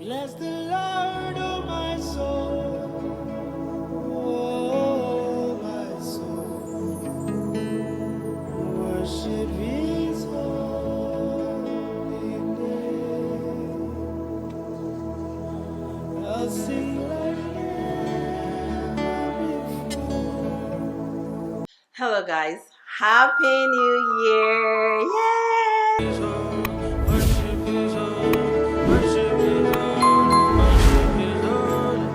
Bless the Lord, oh my soul, oh my soul, worship His holy name. I'll sing like never before. Hello guys, Happy New Year! Yay! Worship His holy, worship His holy, worship His holy,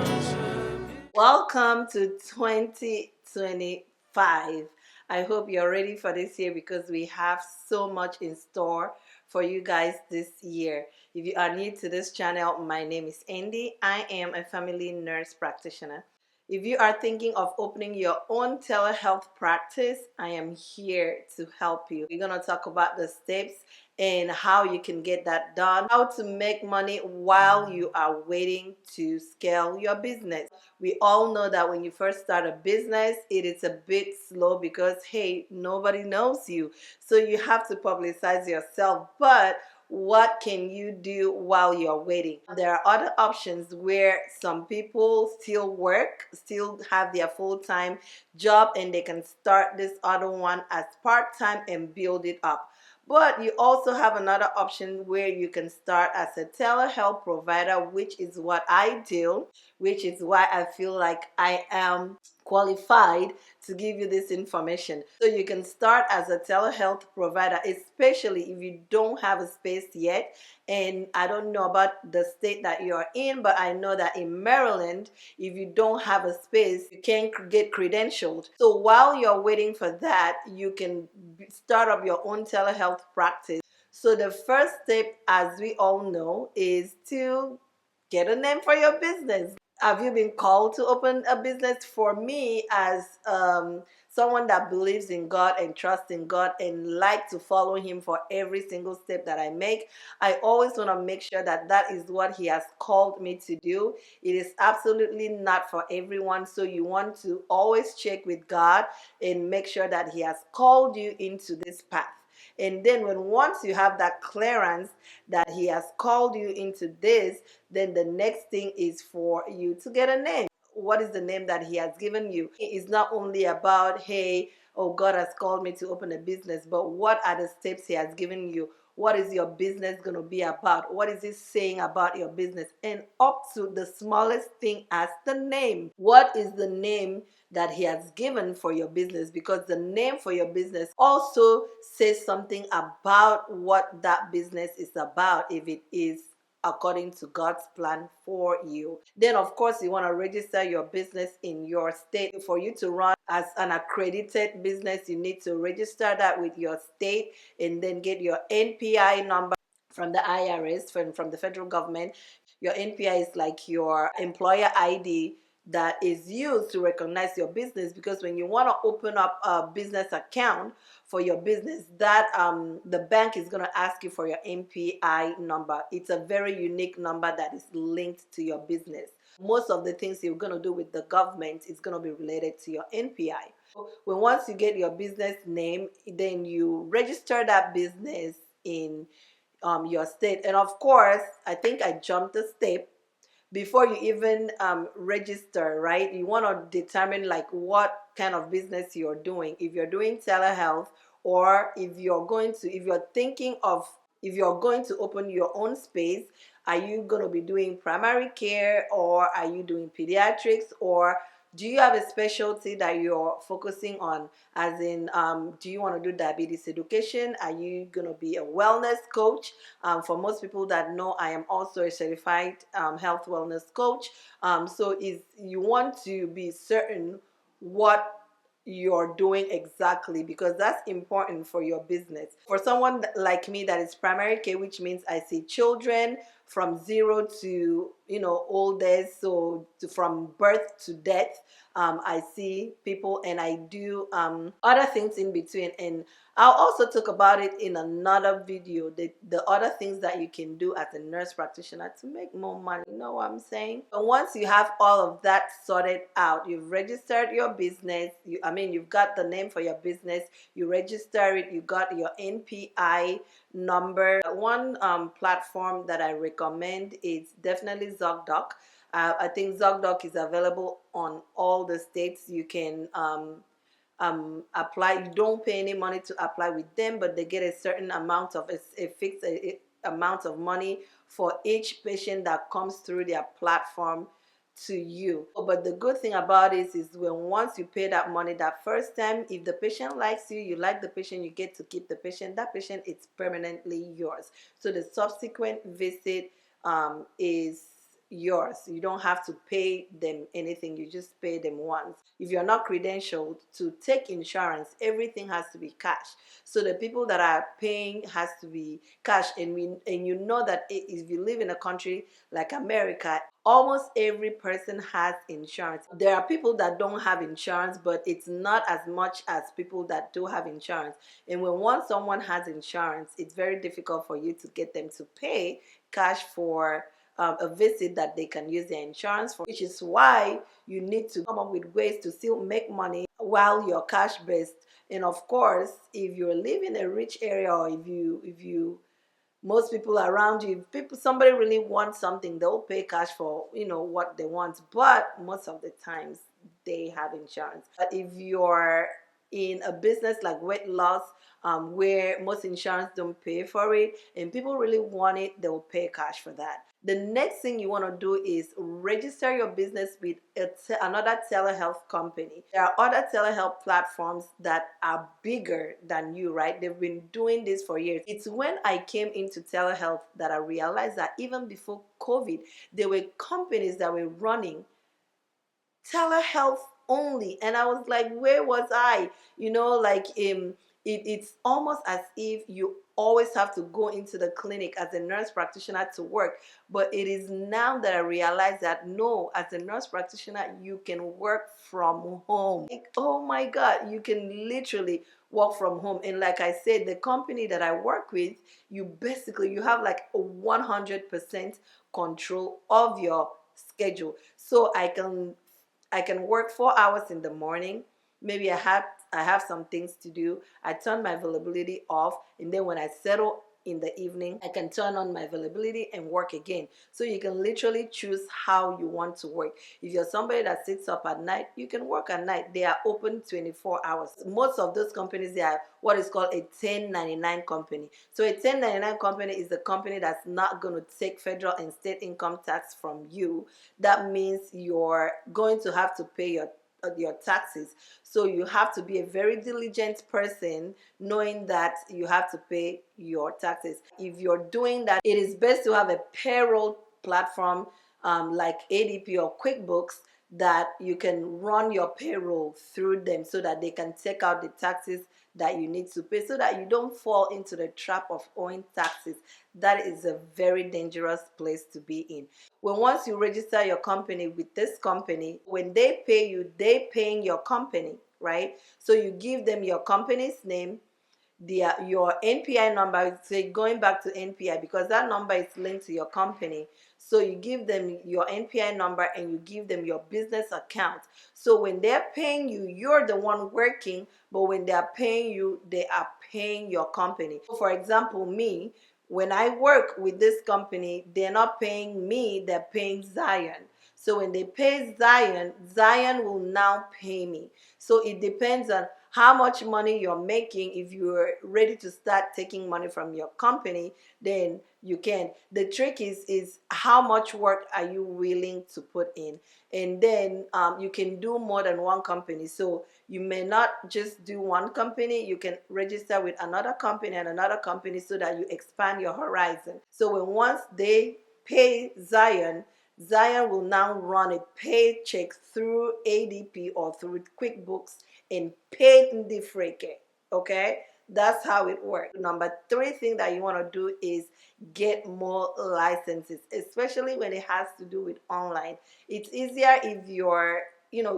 worship. Welcome to 2025. I hope you're ready for this year because we have so much in store for you guys this year. If you are new to this channel, my name is Andy. I am a family nurse practitioner. If you are thinking of opening your own telehealth practice, I am here to help you. We're going to talk about the steps and how you can get that done, how to make money while you are waiting to scale your business. We all know that when you first start a business, it is a bit slow because, hey, nobody knows you. So you have to publicize yourself. But what can you do while you're waiting? There are other options where some people still work, still have their full-time job, and they can start this other one as part-time and build it up. But you also have another option where you can start as a telehealth provider, which is what I do, which is why I feel like I am qualified to give you this information. So you can start as a telehealth provider, especially if you don't have a space yet. And I don't know about the state that you're in, but I know that in Maryland, if you don't have a space, you can't get credentialed. So while you're waiting for that, you can start up your own telehealth practice. So the first step, as we all know, is to get a name for your business. Have you been called to open a business? For me, as someone that believes in God and trusts in God and like to follow Him for every single step that I make, I always want to make sure that that is what He has called me to do. It is absolutely not for everyone, so you want to always check with God and make sure that He has called you into this path. And then when once you have that clearance that He has called you into this, then the next thing is for you to get a name. What is the name that He has given you? It's not only about, hey, oh, God has called me to open a business, but what are the steps He has given you? What is your business going to be about? What is it saying about your business? And up to the smallest thing as the name. What is the name that He has given for your business? Because the name for your business also says something about what that business is about, if it is according to God's plan for you. Then of course you want to register your business in your state. For you to run as an accredited business, you need to register that with your state and then get your NPI number from the IRS, from the federal government. Your NPI is like your employer ID that is used to recognize your business, because when you want to open up a business account for your business, that the bank is going to ask you for your NPI number. It's a very unique number that is linked to your business. Most of the things you're going to do with the government is going to be related to your NPI. When once you get your business name, then you register that business in your state. And of course, I think I jumped a step before you even register, right? You want to determine like what kind of business you're doing. If you're doing telehealth, or if you're thinking of, if you're going to open your own space, are you going to be doing primary care, or are you doing pediatrics, or do you have a specialty that you're focusing on? As in, do you want to do diabetes education? Are you going to be a wellness coach? For most people that know, I am also a certified health wellness coach. So is you want to be certain what you're doing exactly, because that's important for your business. For someone like me that is primary care, which means I see children from zero to old age, so from birth to death. I see people, and I do other things in between, and I'll also talk about it in another video, the other things that you can do as a nurse practitioner to make more money. You know what I'm saying? And once you have all of that sorted out, you've registered your business, you've got the name for your business, you register it, you got your NPI number. One platform that I recommend is definitely ZocDoc. I think ZocDoc is available on all the states. You can apply. You don't pay any money to apply with them, but they get a certain amount of a fixed amount of money for each patient that comes through their platform to you. But the good thing about it is when once you pay that money that first time, if the patient likes you, you like the patient, you get to keep the patient. That patient is permanently yours. So the subsequent visit is yours. You don't have to pay them anything. You just pay them once. If you're not credentialed to take insurance, everything has to be cash. So the people that are paying has to be cash. And you know that if you live in a country like America, almost every person has insurance. There are people that don't have insurance, but it's not as much as people that do have insurance. And when once someone has insurance, it's very difficult for you to get them to pay cash for a visit that they can use their insurance for, which is why you need to come up with ways to still make money while you're cash based. And of course, if you live in a rich area, or if you most people around you, if people somebody really wants something, they'll pay cash for what they want. But most of the times they have insurance. But if you're in a business like weight loss, where most insurance don't pay for it and people really want it, they'll pay cash for that. The next thing you want to do is register your business with another telehealth company. There are other telehealth platforms that are bigger than you, right? They've been doing this for years. It's when I came into telehealth that I realized that even before COVID, there were companies that were running telehealth only, and I was like, where was I? Like it's almost as if you always have to go into the clinic as a nurse practitioner to work. But it is now that I realize that no, as a nurse practitioner you can work from home. Like, oh my god, you can literally work from home. And like I said, the company that I work with, you have like a 100% control of your schedule. So I can work 4 hours in the morning. Maybe I have some things to do. I turn my availability off, and then when I settle in the evening, I can turn on my availability and work again. So you can literally choose how you want to work. If you're somebody that sits up at night, you can work at night. They are open 24 hours. Most of those companies, they are what is called a 1099 company. So a 1099 company is a company that's not going to take federal and state income tax from you. That means you're going to have to pay your taxes. So you have to be a very diligent person, knowing that you have to pay your taxes. If you're doing that, it is best to have a payroll platform like ADP or QuickBooks, that you can run your payroll through them so that they can take out the taxes that you need to pay, so that you don't fall into the trap of owing taxes. That is a very dangerous place to be in. Once you register your company with this company, when they pay you, they paying your company, right? So you give them your company's name, your NPI number. Say, going back to NPI, because that number is linked to your company. So you give them your NPI number and you give them your business account. So when they're paying you, you're the one working, but when they're paying you, they are paying your company. For example, me, when I work with this company, they're not paying me, they're paying Zion. So when they pay Zion, Zion will now pay me. So it depends on how much money you're making. If you're ready to start taking money from your company, then you can. The trick is how much work are you willing to put in? And then you can do more than one company. So you may not just do one company. You can register with another company and another company, so that you expand your horizon. So once they pay Zion, Zion will now run a paycheck through ADP or through QuickBooks and pay Ndifreke. Okay? That's how it works. Number three thing that you want to do is get more licenses, especially when it has to do with online. It's easier if you're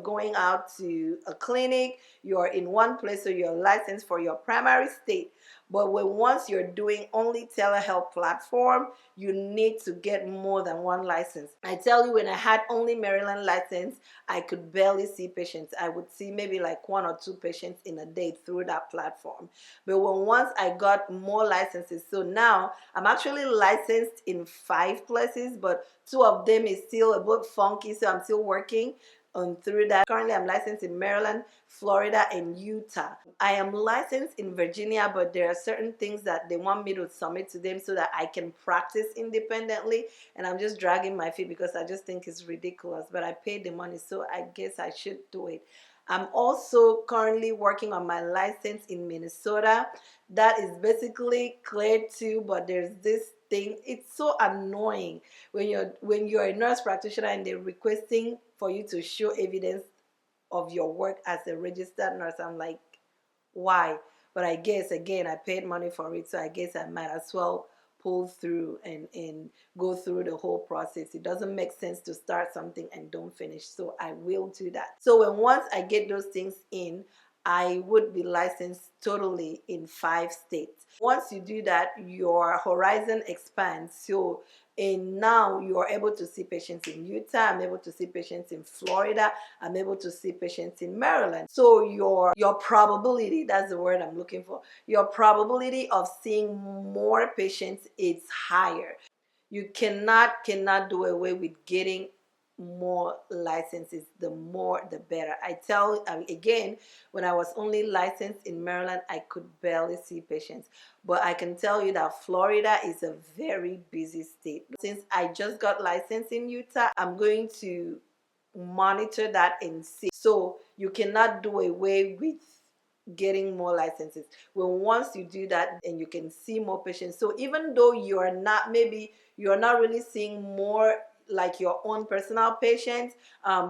going out to a clinic, you're in one place, so you're licensed for your primary state. But when once you're doing only telehealth platform, you need to get more than one license. I tell you, when I had only Maryland license, I could barely see patients. I would see maybe like 1 or 2 patients in a day through that platform. But when once I got more licenses, so now I'm actually licensed in 5 places, but 2 of them is still a bit funky, so I'm still working through that. Currently, I'm licensed in Maryland, Florida, and Utah. I am licensed in Virginia, but there are certain things that they want me to submit to them so that I can practice independently. And I'm just dragging my feet because I just think it's ridiculous. But I paid the money, so I guess I should do it. I'm also currently working on my license in Minnesota. That is basically cleared too, but there's this thing. It's so annoying when you're a nurse practitioner and they're requesting for you to show evidence of your work as a registered nurse. I'm like, why? But I guess again, I paid money for it, so I guess I might as well pull through and go through the whole process. It doesn't make sense to start something and don't finish, so I will do that. So when once I get those things in, I would be licensed totally in 5 states. Once you do that, your horizon expands. So and now you are able to see patients in Utah. I'm able to see patients in Florida. I'm able to see patients in Maryland. So your probability, that's the word I'm looking for, your probability of seeing more patients is higher. You cannot do away with getting more licenses. The more the better. I tell again, when I was only licensed in Maryland, I could barely see patients, but I can tell you that Florida is a very busy state. Since I just got licensed in Utah, I'm going to monitor that and see. So you cannot do away with getting more licenses. When once you do that and you can see more patients, so even though you are not, maybe you're not really seeing more like your own personal patients,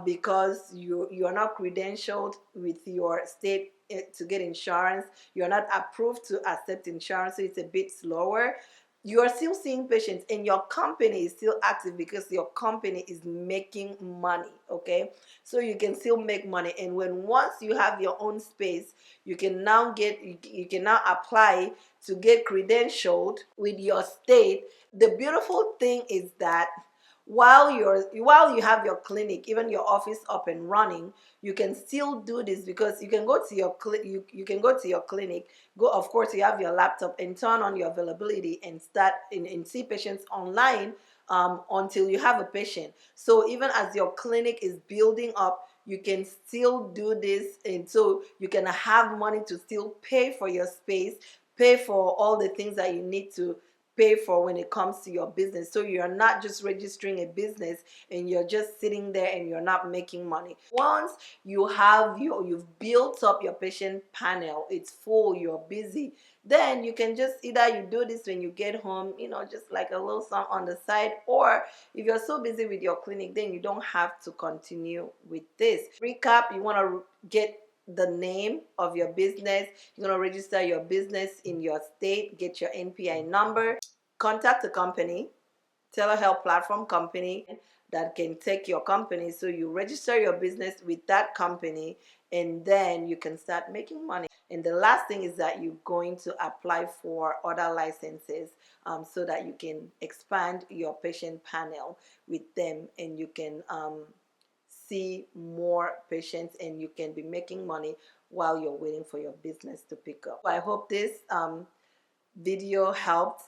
because you are not credentialed with your state to get insurance, you're not approved to accept insurance, so it's a bit slower. You are still seeing patients and your company is still active because your company is making money. Okay, so you can still make money. And when once you have your own space, you can now you can now apply to get credentialed with your state. The beautiful thing is that while you have your clinic, even your office up and running, you can still do this because you can go to your you can go to your clinic, go, of course you have your laptop, and turn on your availability and start and see patients online, until you have a patient. So even as your clinic is building up, you can still do this, and so you can have money to still pay for your space, pay for all the things that you need to pay for when it comes to your business. So you're not just registering a business and you're just sitting there and you're not making money. Once you've built up your patient panel, it's full, you're busy, then you can just either you do this when you get home, just like a little song on the side, or if you're so busy with your clinic, then you don't have to continue with this. Recap: you want to get the name of your business. You're going to register your business in your state, get your NPI number, contact the company, telehealth platform company that can take your company. So you register your business with that company, and then you can start making money. And the last thing is that you're going to apply for other licenses, so that you can expand your patient panel with them, and you can see more patients and you can be making money while you're waiting for your business to pick up. I hope this video helped.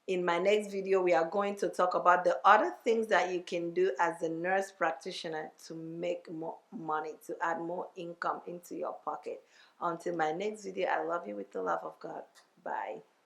In my next video, we are going to talk about the other things that you can do as a nurse practitioner to make more money, to add more income into your pocket. Until my next video, I love you with the love of God. Bye.